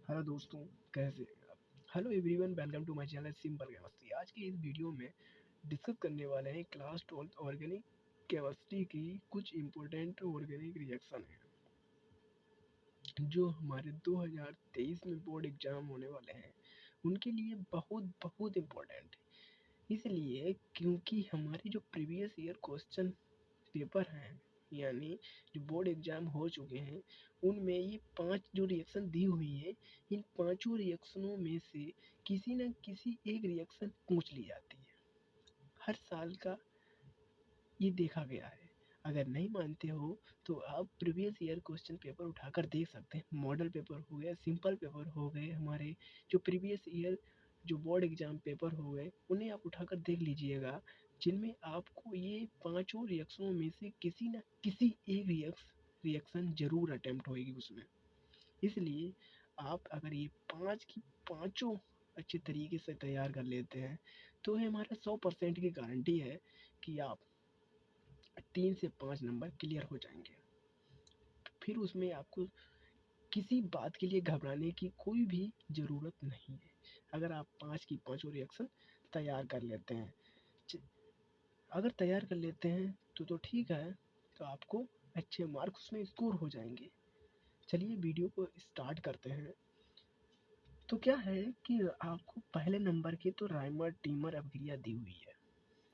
Hello दोस्तों, कैसे हैं आप? Hello everyone, welcome to my channel Simple Chemistry. आज की इस वीडियो में डिस्कस करने वाले हैं क्लास 12 ऑर्गेनिक केमिस्ट्री की कुछ इम्पोर्टेंट ऑर्गेनिक रिएक्शन हैं जो हमारे 2023 में बोर्ड एग्जाम होने वाले हैं, उनके लिए बहुत बहुत इम्पोर्टेंट है। इसलिए क्योंकि हमारे जो प्रीवियस ईयर क्वेश्चन पेपर हैं, यानी जो बोर्ड एग्जाम हो चुके हैं, उनमें ये 5 जो रिएक्शन दी हुई है, इन पांचों रिएक्शनों में से किसी न किसी एक रिएक्शन पूछ ली जाती है। हर साल का ये देखा गया है। अगर नहीं मानते हो तो आप प्रीवियस ईयर क्वेश्चन पेपर उठाकर देख सकते हैं। मॉडल पेपर हो गया, सिंपल पेपर हो गए, हमारे जो प्रीवियस ईयर जो बोर्ड एग्जाम पेपर हो गए, उन्हें आप उठाकर देख लीजिएगा, जिनमें आपको ये पांचों रिएक्शनों में से किसी न किसी एक रिएक्शन जरूर अटेम्प्ट होगी उसमें। इसलिए आप अगर ये पाँच की पाँचों अच्छे तरीके से तैयार कर लेते हैं, तो ये हमारा 100% की गारंटी है कि आप 3 से 5 नंबर क्लियर हो जाएंगे। फिर उसमें आपको किसी बात के लिए घबराने की कोई भी ज़रूरत नहीं है। अगर आप 5 की पाँचों रिएक्शन तैयार कर लेते हैं, अगर तैयार कर लेते हैं तो ठीक है, तो आपको अच्छे मार्क्स उसमें स्कोर हो जाएंगे। चलिए वीडियो को स्टार्ट करते हैं। तो क्या है कि आपको पहले नंबर की तो राइमर टीमर अभिक्रिया दी हुई है,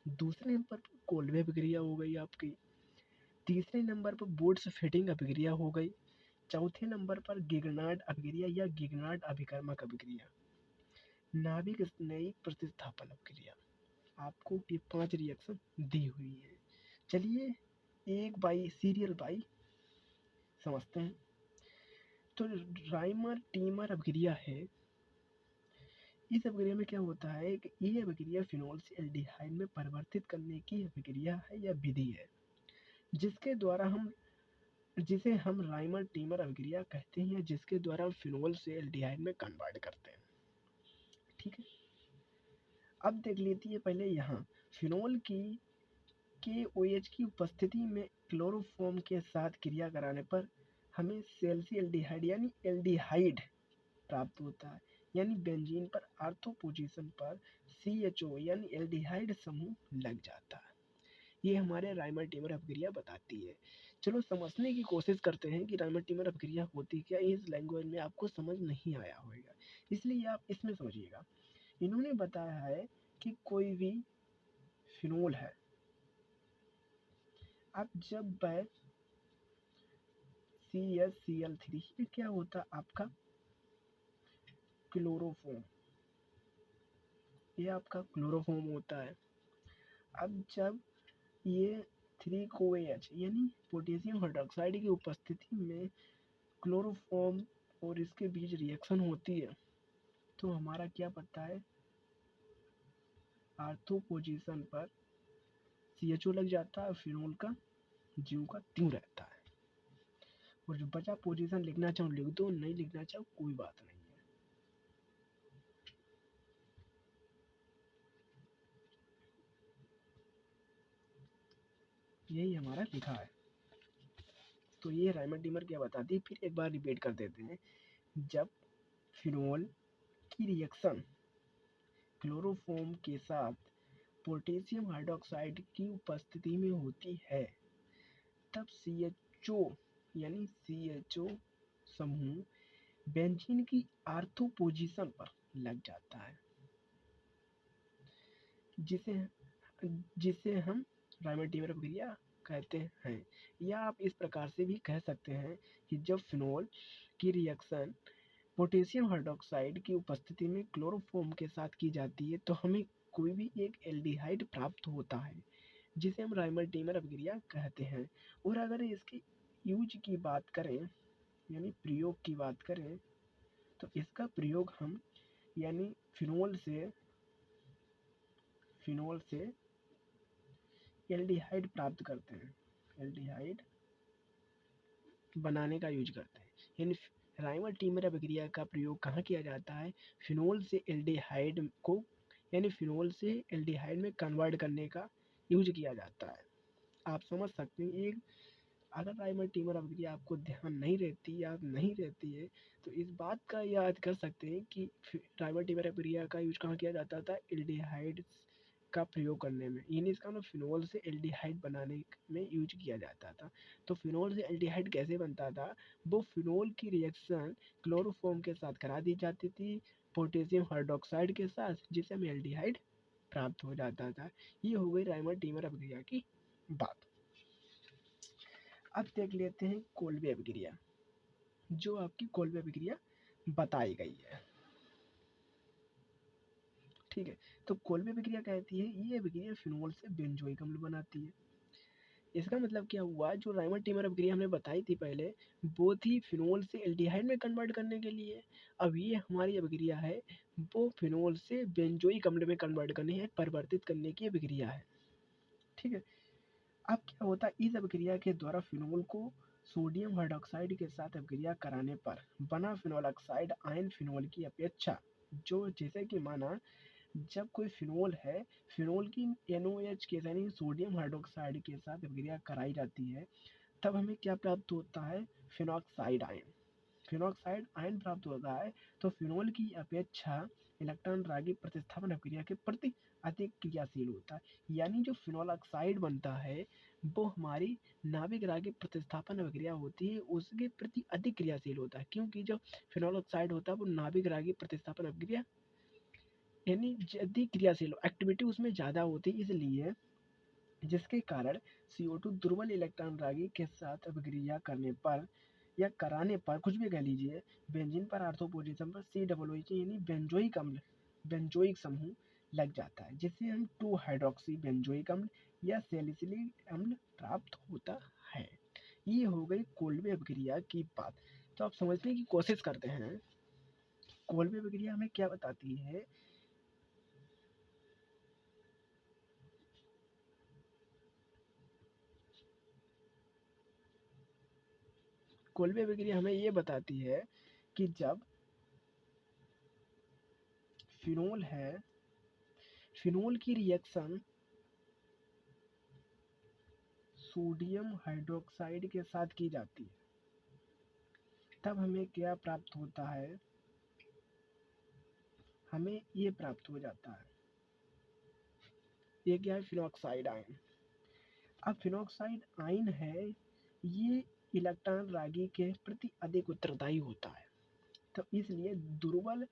दूसरे नंबर पर कोल्वे अभिक्रिया हो गई आपकी, तीसरे नंबर पर बोर्ड्स फिटिंग अभिक्रिया हो गई, चौथे नंबर पर गिगनार्ड अभिक्रिया या गिगनार्ड अभिकर्मक अभिक्रिया, नाभिक स्नेहिक प्रतिस्थापन अभिक्रिया। आपको ये 5 रिएक्शन दी हुई है। चलिए एक बाई सीरियल बाई समझते हैं। तो राइमर टीमर अभिक्रिया है। इस अभिक्रिया में क्या होता है कि ये अभिक्रिया फिनोल से एल्डिहाइड में परिवर्तित करने की अभिक्रिया है या विधि है, जिसे हम राइमर टीमर अभिक्रिया कहते हैं, जिसके द्वारा हम फिनोल से एल्डिहाइड में कन्वर्ट करते हैं। ठीक है, अब देख लेती है पहले यहाँ फिनोल की KOH की उपस्थिति में क्लोरोफॉर्म के साथ क्रिया कराने पर हमें सेल्सी एल्डिहाइड यानी एल्डिहाइड प्राप्त होता है, यानी बेंजीन पर आर्थो पोजीशन पर CHO यानी एल्डिहाइड समूह लग जाता है। ये हमारे राइमर टीमर अभिक्रिया बताती है। चलो समझने की कोशिश करते हैं कि राइमर टीमर अभिक्रिया होती क्या। इस लैंग्वेज में आपको समझ नहीं आया होगा, इसलिए आप इसमें समझिएगा। इन्होंने बताया है कि कोई भी फिनोल है, अब जब CSCl3, ये क्या होता है आपका क्लोरोफॉर्म, ये आपका क्लोरोफॉर्म होता है। अब जब ये 3COH यानी पोटेशियम हाइड्रोक्साइड की उपस्थिति में क्लोरोफॉर्म और इसके बीच रिएक्शन होती है, तो हमारा क्या पता है, आर्थो पोजीशन पर CHO लग जाता है, फिनोल का ज्यों का त्यों रहता है। और जो बचा पोजीशन लिखना चाहो लिख दो, नहीं लिखना चाहो कोई बात नहीं है। यही हमारा लिखा है। तो ये राइमर टीमर क्या बताती है, फिर एक बार रिपीट कर देते हैं। जब फिनोल की रिएक्शन क्लोरोफॉर्म के साथ पोटेशियम हाइड्रोक्साइड की उपस्थिति में होती है, तब CHO यानी CHO समूह बेंजीन की आर्थो पोजीशन पर लग जाता है, जिसे हम राइमर टीमर अभिक्रिया कहते हैं। या आप इस प्रकार से भी कह सकते हैं कि जब फिनोल की रिएक्शन पोटेशियम हाइड्रोक्साइड की उपस्थिति में क्लोरोफॉर्म के साथ की जाती है, तो हमें कोई भी एक एल्डिहाइड प्राप्त होता है, जिसे हम राइमर टीमर अभिक्रिया कहते हैं। और अगर इसकी यूज की बात करें, यानी प्रयोग की बात करें, तो इसका प्रयोग हम यानी फिनोल से एल्डिहाइड प्राप्त करते हैं, एल्डिहाइड बनाने का यूज करते हैं। यानी राइमर टीमर अभिक्रिया का प्रयोग कहाँ किया जाता है, फिनोल से एल्डिहाइड को यानी फिनोल से एल्डिहाइड में कन्वर्ट करने का यूज किया जाता है। आप समझ सकते हैं, एक अगर राइमोटीमर अभिक्रिया आपको ध्यान नहीं रहती, याद नहीं रहती है, तो इस बात का याद कर सकते हैं कि राइमोटीमर अभिक्रिया का यूज कहाँ किया जाता था, एल्डिहाइड का प्रयोग करने में, यानी इसका मतलब फिनोल से एल्डिहाइड बनाने में यूज किया जाता था। तो फिनोल से एल्डिहाइड कैसे बनता था, वो फिनोल की रिएक्शन क्लोरोफॉर्म के साथ करा दी जाती थी पोटेशियम हाइड्रोक्साइड के साथ, जिससे हमें एल्डिहाइड प्राप्त हो जाता था। ये हो गई राइमोटीमर अभिक्रिया की बात। अब देख लेते हैं कोल्बे अभिक्रिया, जो आपकी कोल्बे अभिक्रिया बताई गई है। ठीक है, तो कोल्बे अभिक्रिया कहती है, ये अभिक्रिया फिनोल से बेंजोइक अम्ल बनाती है। इसका मतलब क्या हुआ, जो राइमोटीमर अभिक्रिया हमने बताई थी पहले, वो थी फिनोल से एल्डिहाइड में कन्वर्ट करने के लिए। अब ये हमारी अभिक्रिया है, वो फिनोल से बेंजोइक अम्ल में कन्वर्ट करने है, परिवर्तित करने की अभिक्रिया है। ठीक है, अब क्या होता है, इस अभिक्रिया के द्वारा फिनोल को सोडियम हाइड्रोक्साइड के साथ अभिक्रिया कराने पर बना फिनोल ऑक्साइड आयन फिनोल की अपेक्षा, जो जैसे कि माना जब कोई फिनोल है, फिनोल की NOH के यानी सोडियम हाइड्रोक्साइड के साथ अभिक्रिया कराई जाती है, तब हमें क्या प्राप्त होता है, फिनॉक्साइड आयन। फिनॉक्साइड आयन प्राप्त होता है, तो फिनोल की अपेक्षा इलेक्ट्रॉन रागी प्रतिस्थापन अभिक्रिया के प्रति अधिक क्रियाशील होता है। यानी जो फिनोल ऑक्साइड बनता है, वो हमारी नाभिक रागी प्रतिस्थापन अभिक्रिया होती है, उसके प्रति अधिक क्रियाशील होता है, क्योंकि जो फिनोल ऑक्साइड होता है वो नाभिक रागी प्रतिस्थापन अभिक्रिया यानी अधिक क्रियाशील एक्टिविटी उसमें ज़्यादा होती है, इसलिए जिसके कारण CO2 दुर्बल इलेक्ट्रॉन रागी के साथ अभिक्रिया करने पर या कराने पर, कुछ भी कह लीजिए, बेंजीन पर ऑर्थो पोजीशन पर COOH यानी बेंजोइक अम्ल, बेंजोइक समूह लग जाता है, जिससे हम 2 हाइड्रोक्सी बेंजोइक अम्ल या सैलिसिलिक अम्ल प्राप्त होता है। ये हो गई कोल्बे अभिक्रिया की बात। तो आप समझने की कोशिश करते हैं, कोल्बे अभिक्रिया हमें क्या बताती है। कोल्बे अभिक्रिया हमें ये बताती है कि जब फिनोल है, फिनोल की रिएक्शन सोडियम हाइड्रोक्साइड के साथ की जाती है, तब हमें क्या प्राप्त होता है, हमें ये प्राप्त हो जाता है, ये क्या है, फिनॉक्साइड आयन। अब फिनॉक्साइड आयन है, ये इलेक्ट्रॉन रागी के प्रति अधिक उत्तरदायी होता है, तो इसलिए दुर्बल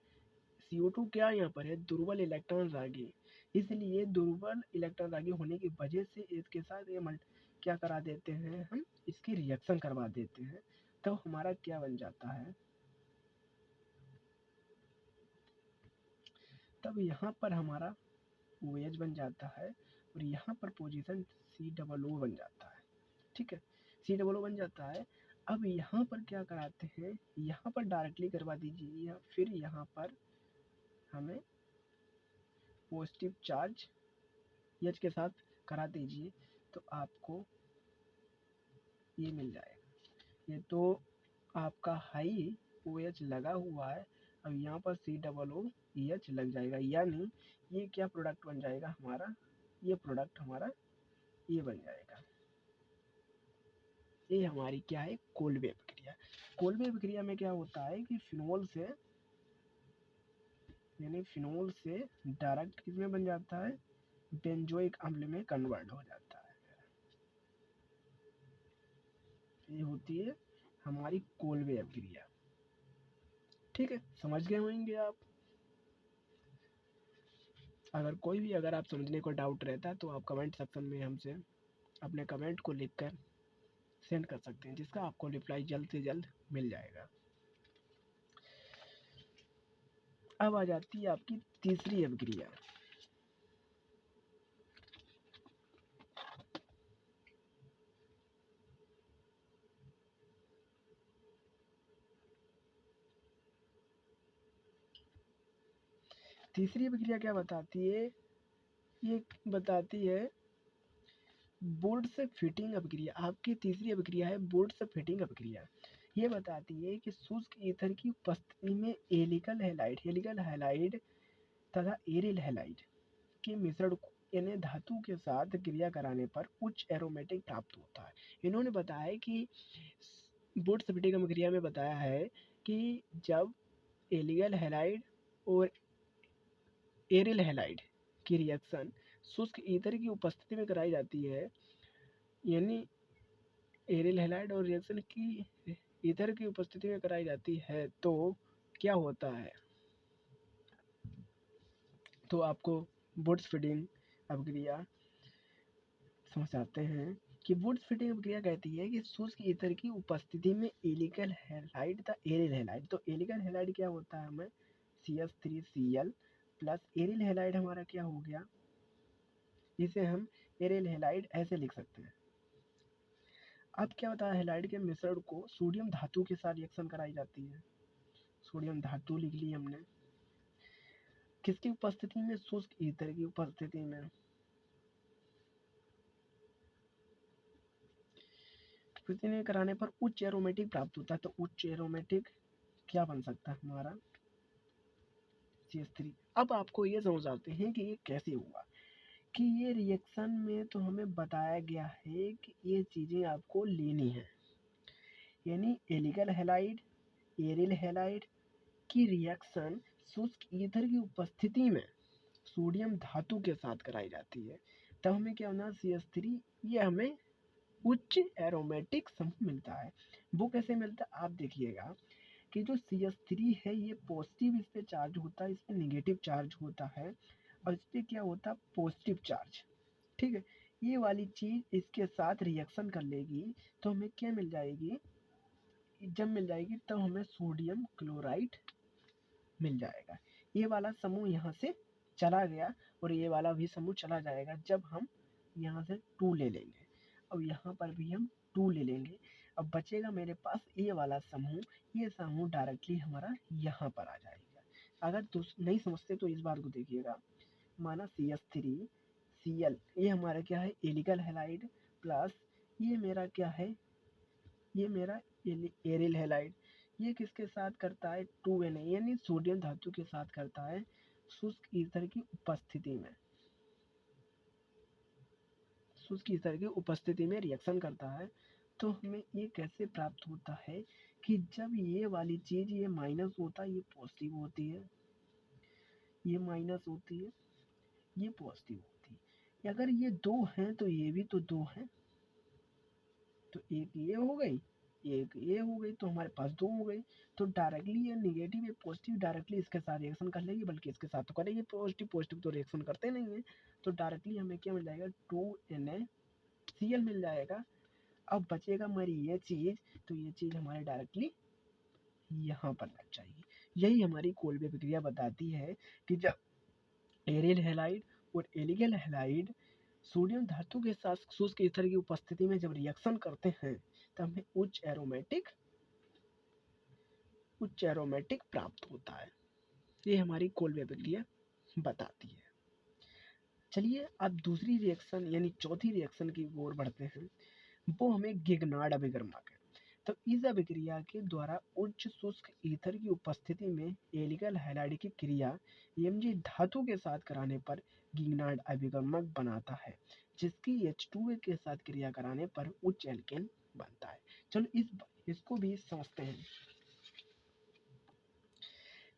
CO2 क्या यहाँ पर है, दुर्बल इलेक्ट्रॉन रागी, इसलिए दुर्बल इलेक्ट्रॉन रागी होने की वजह से इसके साथ ये क्या करा देते हैं, हम इसकी रिएक्शन करवा देते हैं, तो हमारा क्या बन जाता है, तब यहाँ पर हमारा OH बन जाता है और यहाँ पर पोजीशन COO बन जाता है। ठीक है, COO बन जाता है। अब यहाँ पर क्या कराते हैं, यहाँ पर डायरेक्टली करवा दीजिए, या फिर यहाँ पर हमें पॉजिटिव चार्ज H के साथ करा दीजिए, तो आपको ये मिल जाएगा। ये तो आपका हाई OH लगा हुआ है, अब यहाँ पर COOH लग जाएगा, यानी ये क्या प्रोडक्ट बन जाएगा हमारा, ये प्रोडक्ट हमारा ये बन जाएगा। ये हमारी क्या है, कोल्बे अभिक्रिया। कोल्बे अभिक्रिया में क्या होता है कि फिनोल से यानी फिनोल से डायरेक्ट किसमें बन जाता है, बेंजोइक अम्ल में कन्वर्ट हो जाता है। ये होती है हमारी कोल्बे अभिक्रिया। ठीक है, समझ गए होंगे आप। अगर आप समझने को डाउट रहता है, तो आप कमेंट सेक्शन में हमसे अपने कमेंट को लिखकर सेंड कर सकते हैं, जिसका आपको रिप्लाई जल्द से जल्द मिल जाएगा। अब आ जाती है आपकी तीसरी अभिक्रिया। तीसरी अभिक्रिया क्या बताती है, ये बताती है बोर्ड से फिटिंग अभिक्रिया। आपकी तीसरी अभिक्रिया है बोर्ड से फिटिंग अभिक्रिया। ये बताती है कि शुष्क ईथर की उपस्थिति में हेलिकल हैलाइड तथा एरिल हैलाइड के मिश्रण को 2Na धातु के साथ क्रिया कराने पर उच्च एरोमेटिक प्राप्त होता है। इन्होंने बताया कि बोर्ड-स्फटिकम क्रिया में बताया है कि जब एल्डिहाइड हैलाइड और एरिल हैलाइड की रिएक्शन शुष्क ईथर की उपस्थिति में कराई जाती है, यानी एरिल हैलाइड और रिएक्शन की ईथर की उपस्थिति में कराई जाती है, तो क्या होता है? तो आपको बोर्ड-स्फटिकम अभिक्रिया समझाते हैं कि बोर्ड-स्फटिकम अभिक्रिया कहती है कि शुष्क ईथर की उपस्थिति में एल्डिहाइड हैलाइड तथा एरिल हैलाइड, तो एल्डिहाइड हैलाइड क्या होता है हमें CH3Cl प्लस एरिल हैलाइड हमारा क्या हो गया, इसे हम एरिल हैलाइड ऐसे लिख सकते हैं। अब क्या होता है, हैलाइड के मिश्रण को सोडियम धातु के साथ रिएक्शन कराई जाती है। सोडियम धातु लिख ली हमने, किसकी उपस्थिति में? शुष्क ईथर की उपस्थिति में। उपस्थिति कराने पर उच्च एरोमेटिक प्राप्त होता है, तो उच्च एरोमेटिक क्या बन सकता है हमारा CH3। अब आपको ये समझाते हैं कि ये कैसे हुआ, कि ये रिएक्शन में तो हमें बताया गया है कि ये चीजें आपको लेनी है, यानी एल्डिहाइड हैलाइड एरिल हैलाइड की रिएक्शन शुष्क ईथर की उपस्थिति में सोडियम धातु के साथ कराई जाती है, तब हमें क्या होना CH3, ये हमें उच्च एरोमेटिक समूह मिलता है। वो कैसे मिलता है आप देखिएगा कि जो CH3 है ये पॉजिटिव इस पे चार्ज होता है, इस पे नेगेटिव चार्ज होता है, और इस पे क्या होता है पॉजिटिव चार्ज, ठीक है। ये वाली चीज इसके साथ रिएक्शन कर लेगी तो हमें क्या मिल जाएगी, जब मिल जाएगी तब हमें सोडियम क्लोराइड मिल जाएगा। ये वाला समूह यहाँ से चला गया और ये वाला भी समूह चला जाएगा जब हम यहाँ से 2 ले लेंगे। अब यहाँ पर भी हम 2 ले लेंगे। अब बचेगा मेरे पास ये वाला समूह, ये समूह डायरेक्टली हमारा यहाँ पर आ जाएगा। अगर नहीं समझते तो इस बात को देखिएगा, माना CH3Cl ये हमारा क्या है एल्डिहाइड हैलाइड प्लस ये मेरा क्या है, ये मेरा एरिल हैलाइड, ये किसके साथ करता है 2Na यानी सोडियम धातु के साथ करता है शुष्क ईथर की उपस्थिति में, शुष्क ईथर की उपस्थिति में रिएक्शन करता है। तो हमें ये कैसे प्राप्त होता है कि जब ये वाली चीज ये माइनस होता है ये पॉजिटिव होती है, ये माइनस होती है ये पॉजिटिव होती है, अगर ये 2 हैं तो ये भी तो 2 हैं, तो एक ये हो गई एक ये हो गई, तो हमारे पास 2 हो गई। तो डायरेक्टली ये नेगेटिव या पॉजिटिव डायरेक्टली इसके साथ रिएक्शन कर लेगी, बल्कि इसके साथ तो करेगी, पॉजिटिव पॉजिटिव तो रिएक्शन करते नहीं है, तो डायरेक्टली हमें क्या मिल जाएगा 2NaCl मिल जाएगा। अब बचेगा हमारी ये चीज, तो ये चीज हमारे डायरेक्टली यहाँ पर लग जाएगी। यही हमारी कोल्बे प्रक्रिया बताती है कि जब एरिल हैलाइड और एल्डिहाइड हैलाइड सोडियम धातु के साथ शुष्क ईथर की उपस्थिति में जब रिएक्शन करते हैं तब हमें उच्च एरोमेटिक प्राप्त होता है। ये हमारी कोल्बे प्रक्रिया बताती है। चलिए अब दूसरी रिएक्शन यानी चौथी रिएक्शन की ओर बढ़ते हैं, वो हमें गिगनार्ड अभिकर्मक है। तो इस अभिक्रिया के द्वारा उच्च शुष्क ईथर की उपस्थिति में एल्डिहाइड हैलाइड की क्रिया Mg धातु के साथ कराने पर गिगनार्ड अभिकर्मक बनाता है, जिसकी H2A के साथ क्रिया कराने पर उच्च एल्केन बनता है। चलो इसको भी समझते हैं।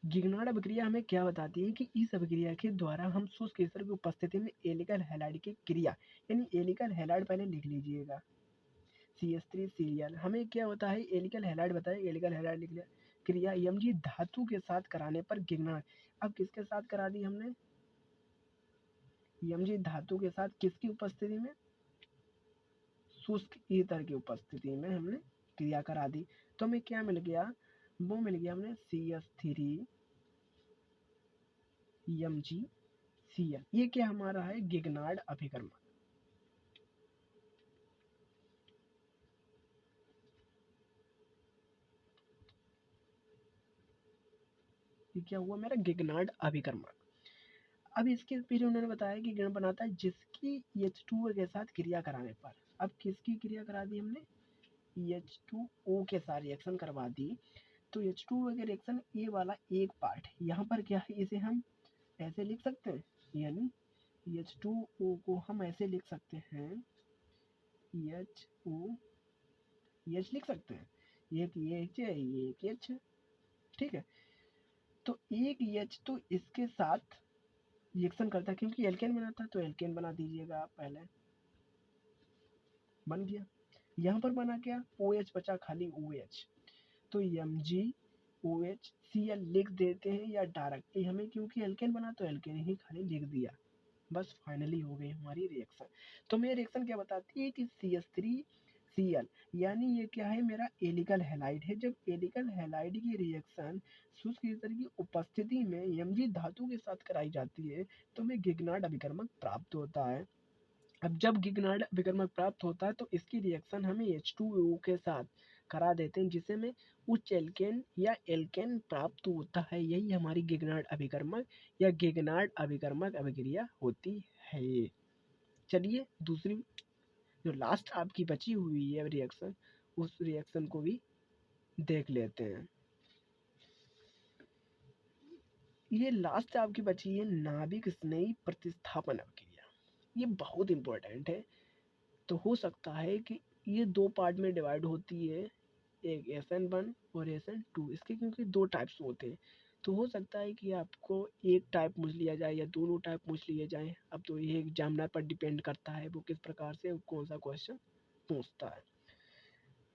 गिगनार्ड अभिक्रिया हमें क्या बताती है कि इस अभिक्रिया के द्वारा हम शुष्क ईथर की उपस्थिति में एल्डिहाइड हैलाइड की क्रिया, यानी एल्डिहाइड हैलाइड पहले लिख लीजिएगा CH3Cl, हमें क्या होता है एल्डिहाइड हैलाइड बताया, एल्डिहाइड हैलाइड लिख लिया, क्रिया Mg धातु के साथ कराने पर गिगनार्ड। अब किसके साथ करा दी हमने Mg धातु के साथ, किसकी उपस्थिति में शुष्क ईथर की उपस्थिति में हमने क्रिया करा दी, तो हमें क्या मिल गया, वो मिल गया हमने CH3MgCl। ये क्या हमारा है गिगनार्ड अभिकर्मक। ये क्या हुआ मेरा गिगनार्ड अभिकर्मक। अब इसके फिर उन्होंने बताया कि गिगनार्ड बनाता है जिसकी H2O के साथ क्रिया कराने पर। अब किसकी क्रिया करा दी हमने H2O के साथ रिएक्शन करवा दी, तो H2O के रिएक्शन ये वाला एक पार्ट यहाँ पर क्या है, इसे हम ऐसे लिख सकते हैं, यानी H2O को हम ऐसे लिख सकते हैं, HO, H लिख सकते हैं, एक H है, एक H है, ठीक है। तो एक H तो इसके साथ रिएक्शन करता है, क्योंकि एल्केन बनाता है, तो एल्केन बना दीजिएगा आप पहले, बन गया। यहाँ पर बना क्या, OH बचा खाली OH, तो MgOHCl लिख देते हैं, या डायरेक्टली हमें क्योंकि एल्केन बना तो एल्केन ही खाली लिख दिया, बस फाइनली हो गई हमारी रिएक्शन। तो मेरी रिएक्शन क्या बताती है कि CH3Cl, यानी ये क्या है, मेरा एलिकल हैलाइड है। जब एलिकल हैलाइड की रिएक्शन शुष्क ईथर की उपस्थिति में Mg धातु के साथ कराई जाती है तो हमें गिगनार्ड अभिकर्मक प्राप्त होता है। अब जब गिगनार्ड अभिकर्मक प्राप्त होता है तो इसकी रिएक्शन हमें H2O के साथ करा देते हैं, जिससे में उच्च एल्केन या एल्केन प्राप्त होता है। यही हमारी गिगनार्ड अभिकर्मक या गिगनार्ड अभिकर्मक अभिक्रिया होती है। चलिए दूसरी जो लास्ट आपकी बची हुई है रिएक्शन, उस रिएक्शन को भी देख लेते हैं। ये लास्ट आपकी बची है नाभिक स्नेही प्रतिस्थापन अभिक्रिया। ये बहुत इंपॉर्टेंट है। तो हो सकता है कि ये दो पार्ट में डिवाइड होती है, एक SN1 और SN2। इसके क्योंकि दो टाइप्स होते हैं, तो हो सकता है कि आपको एक टाइप पूछ लिया जाए या दोनों टाइप पूछ लिए जाए। अब तो ये एग्जामिनर पर डिपेंड करता है वो किस प्रकार से कौन सा क्वेश्चन पूछता है।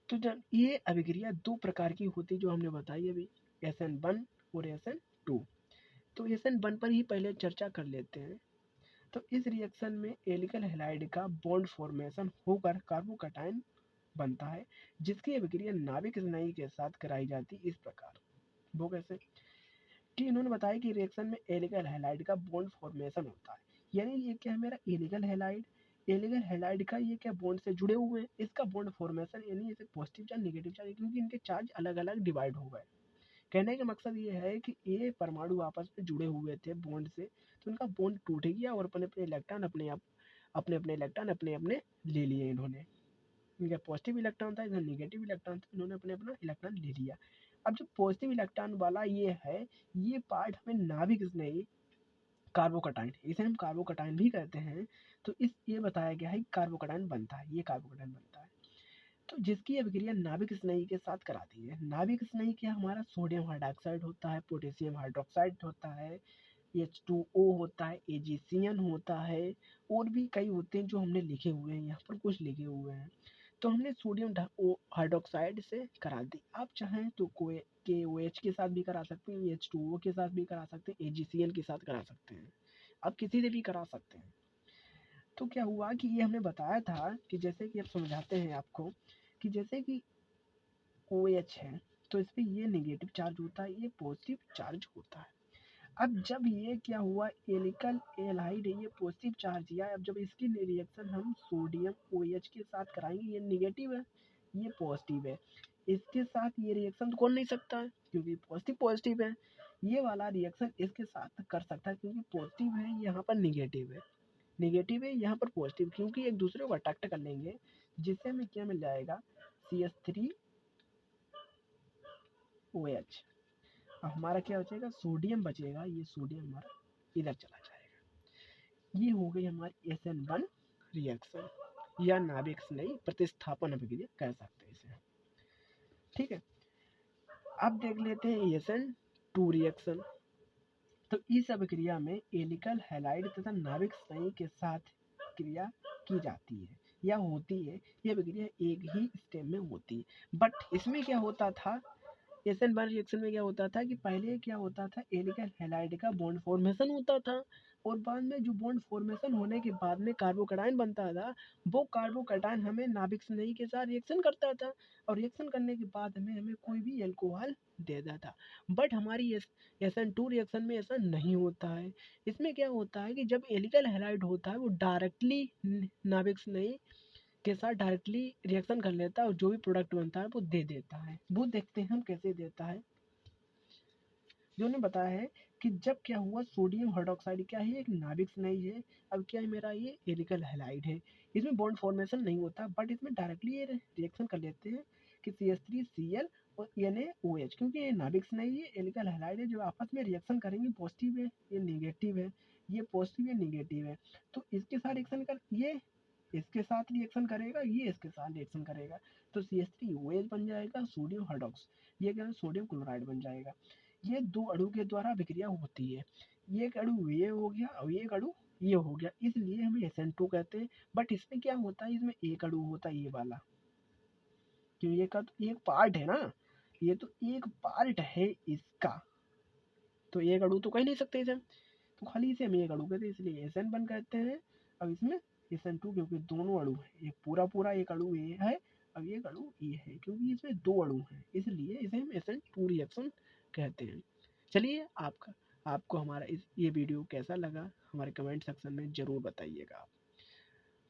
तो जब ये अभिक्रिया दो प्रकार की होती है जो हमने बताई अभी, SN1 और SN2। तो SN1 पर ही पहले चर्चा कर लेते हैं। तो इस रिएक्शन में एलिकल हैलाइड का बॉन्ड फॉर्मेशन होकर कार्बोकैटायन बनता है, जिसकी अभिक्रिया नाभिक स्नेही के साथ कराई जाती इस प्रकार। वो कैसे कि इन्होंने बताया कि रिएक्शन में एलिकल हैलाइड का बॉन्ड फॉर्मेशन होता है, यानी ये क्या है, मेरा एलिकल हैलाइड का ये क्या बॉन्ड से जुड़े हुए हैं, इसका बॉन्ड फॉर्मेशन यानी इसे पॉजिटिव चार्ज नेगेटिव चार्ज, क्योंकि इनके चार्ज अलग अलग डिवाइड हो गए। कहने का मकसद ये है कि ये परमाणु आपस में जुड़े हुए थे बॉन्ड से, तो इनका बॉन्ड टूट गया और अपने अपने इलेक्ट्रॉन अपने इलेक्ट्रॉन अपने अपने ले लिए इन्होंने। इनका पॉजिटिव इलेक्ट्रॉन था, इधर नेगेटिव इलेक्ट्रॉन था, इन्होंने अपने अपना इलेक्ट्रॉन ले लिया। अब जो पॉजिटिव इलेक्ट्रॉन वाला ये है, ये पार्ट हमें नाभिक स्नेही कार्बोकैटायन, इसे हम कार्बोकैटायन भी कहते हैं। तो इस ये बताया गया है कि कार्बोकैटायन बनता है, ये कार्बोकैटायन बनता है। तो जिसकी अभिक्रिया नाभिक स्नेही के साथ कराती है। नाभिक स्नेही क्या हमारा सोडियम हाइड्रॉक्साइड होता है, पोटेशियम हाइड्रॉक्साइड होता है, H2O होता है, AgCN होता है, और भी कई होते हैं जो हमने लिखे हुए हैं, यहाँ पर कुछ लिखे हुए हैं। तो हमने सोडियम हाइड्रॉक्साइड से करा दी। आप चाहें तो KOH के साथ भी करा सकते हैं, H2O के साथ भी करा सकते हैं, AgCl के साथ करा सकते हैं, आप किसी से भी करा सकते हैं। तो क्या हुआ कि ये हमने बताया था कि जैसे कि अब समझाते हैं आपको कि जैसे कि OH है तो इस पर ये नेगेटिव चार्ज होता है, ये पॉजिटिव चार्ज होता है। अब जब ये क्या हुआ, एलिकल एलाइड है, ये पॉजिटिव चार्ज दिया है। अब जब इसकी रिएक्शन हम सोडियम OH के साथ कराएंगे, ये नेगेटिव है, ये पॉजिटिव है, इसके साथ ये रिएक्शन तो कर नहीं सकता है क्योंकि पॉजिटिव पॉजिटिव है। ये वाला रिएक्शन इसके साथ कर सकता है क्योंकि पॉजिटिव है, यहाँ पर नेगेटिव है, यहाँ पर पॉजिटिव, क्योंकि एक दूसरे को अट्रैक्ट कर लेंगे, जिससे हमें क्या मिल जाएगा, CH3OH। अब हमारा क्या बचेगा, सोडियम बचेगा, ये सोडियम हमारा इधर चला जाएगा। ये हो गई हमारी SN1 रिएक्शन या नाभिक स्नेही प्रतिस्थापन अभिक्रिया कह सकते हैं इसे, ठीक है। अब देख लेते हैं SN2 रिएक्शन। तो इस अभिक्रिया में एलिकल हैलाइड तथा नाभिक स्नेही के साथ क्रिया की जाती है या होती है। यह अभिक्रिया एक ही स्टेप में होती है, बट इसमें क्या होता था, SN1 रिएक्शन में क्या होता था कि पहले क्या होता था, एलिकल हैलाइड का बॉन्ड फॉर्मेशन होता था, और बाद में जो बॉन्ड फॉर्मेशन होने के बाद में कार्बोकैटायन बनता था, वो कार्बोकैटायन हमें नाभिक स्नेही के साथ रिएक्शन करता था, और रिएक्शन करने के बाद हमें कोई भी एल्कोहल देता था। बट हमारी SN2 रिएक्शन में ऐसा नहीं होता है। इसमें क्या होता है कि जब एलिकल हैलाइड होता है वो डायरेक्टली नाभिक स्नेही के साथ डायरेक्टली रिएक्शन कर लेता है और जो भी प्रोडक्ट बनता है वो दे देता है। वो देखते हैं हम कैसे देता है। जो ने बताया है कि जब क्या हुआ, सोडियम हाइड्रॉक्साइड क्या है, एक नाभिक स्नेही है। अब क्या है, मेरा ये एलिकल हैलाइड है, इसमें बॉन्ड फॉर्मेशन नहीं होता, बट इसमें डायरेक्टली ये रिएक्शन कर लेते हैं कि CH3Cl यानी OH, क्योंकि ये नाभिक नहीं, ये एल्किल हैलाइड है जो आपस में रिएक्शन करेंगे, पॉजिटिव है ये नेगेटिव है, ये पॉजिटिव है नेगेटिव है, तो इसके साथ रिएक्शन कर, ये इसके साथ रिएक्शन करेगा, ये इसके साथ रिएक्शन करेगा, तो CH3OH बन जाएगा सोडियम हाइड्रोक्स, ये क्या है सोडियम क्लोराइड बन जाएगा। ये दो अणु के द्वारा विक्रिया होती है, ये एक अणु ये हो गया और ये एक अणु ये हो गया, इसलिए हमें SN2 कहते हैं। बट इसमें क्या होता है, इसमें एक अणु होता है ये वाला, क्यों ये का तो एक पार्ट है ना, ये तो एक पार्ट है इसका, तो एक अणु तो कह नहीं सकते इसे, तो खाली इसे हम एक अणु कहते हैं, इसलिए SN1 कहते हैं। अब इसमें SN2, क्योंकि दोनों अणु है, एक पूरा पूरा एक अणु ये है, अब एक अणु ये है, क्योंकि इसमें दो अणु हैं, इसलिए इसे हम SN2 रिएक्शन कहते हैं। चलिए आपको हमारा ये वीडियो कैसा लगा हमारे कमेंट सेक्शन में ज़रूर बताइएगा।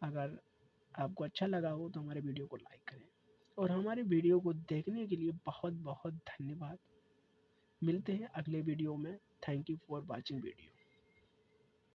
अगर आपको अच्छा लगा हो तो हमारे वीडियो को लाइक करें, और हमारे वीडियो को देखने के लिए बहुत बहुत धन्यवाद। मिलते हैं अगले वीडियो में। Thank you for watching video.